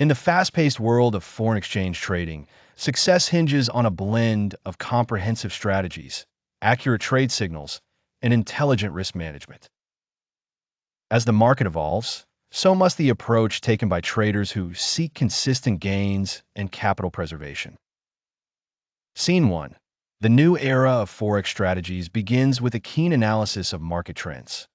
In the fast-paced world of foreign exchange trading, success hinges on a blend of comprehensive strategies, accurate trade signals, and intelligent risk management. As the market evolves, so must the approach taken by traders who seek consistent gains and capital preservation. Scene 1. The new era of Forex strategies begins with a keen analysis of market trends.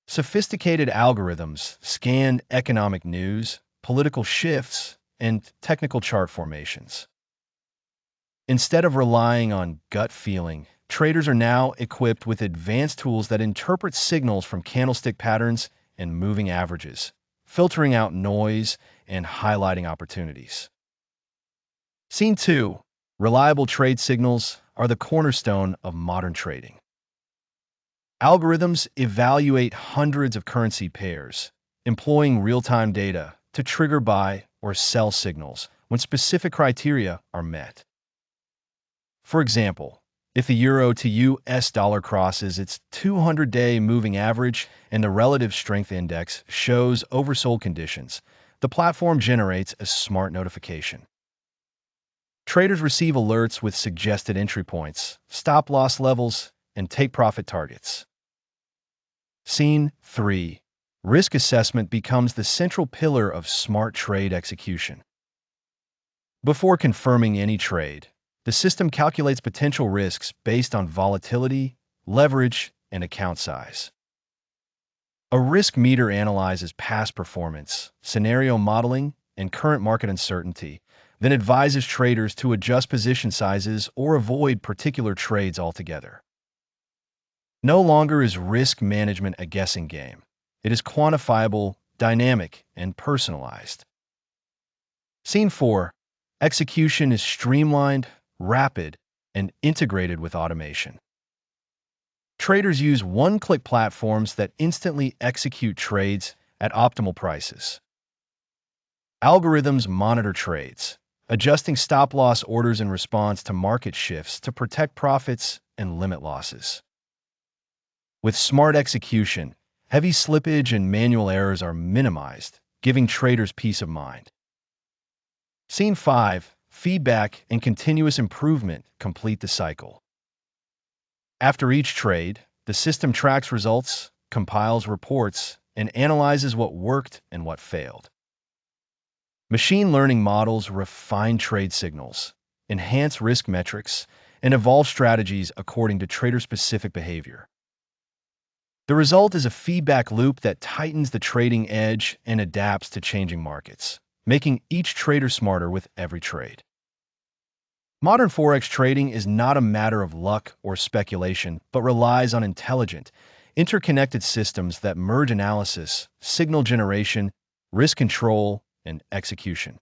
Sophisticated algorithms scan economic news, political shifts, and technical chart formations. Instead of relying on gut feeling, traders are now equipped with advanced tools that interpret signals from candlestick patterns and moving averages, filtering out noise and highlighting opportunities. Scene 2. Reliable trade signals are the cornerstone of modern trading. Algorithms evaluate hundreds of currency pairs, employing real-time data to trigger buy or sell signals when specific criteria are met. For example, if the euro to US dollar crosses its 200-day moving average and the relative strength index shows oversold conditions, the platform generates a smart notification. Traders receive alerts with suggested entry points, stop-loss levels, and take-profit targets. Scene 3. Risk assessment becomes the central pillar of smart trade execution. Before confirming any trade, the system calculates potential risks based on volatility, leverage, and account size. A risk meter analyzes past performance, scenario modeling, and current market uncertainty, then advises traders to adjust position sizes or avoid particular trades altogether. No longer is risk management a guessing game. It is quantifiable, dynamic, and personalized. Scene 4. Execution is streamlined, rapid, and integrated with automation. Traders use one-click platforms that instantly execute trades at optimal prices. Algorithms monitor trades, adjusting stop-loss orders in response to market shifts to protect profits and limit losses. With smart execution, heavy slippage and manual errors are minimized, giving traders peace of mind. Scene 5. Feedback and continuous improvement complete the cycle. After each trade, the system tracks results, compiles reports, and analyzes what worked and what failed. Machine learning models refine trade signals, enhance risk metrics, and evolve strategies according to trader-specific behavior. The result is a feedback loop that tightens the trading edge and adapts to changing markets, making each trader smarter with every trade. Modern Forex trading is not a matter of luck or speculation, but relies on intelligent, interconnected systems that merge analysis, signal generation, risk control, and execution.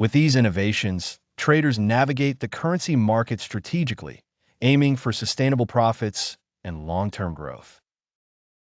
With these innovations, traders navigate the currency market strategically, aiming for sustainable profits and long-term growth.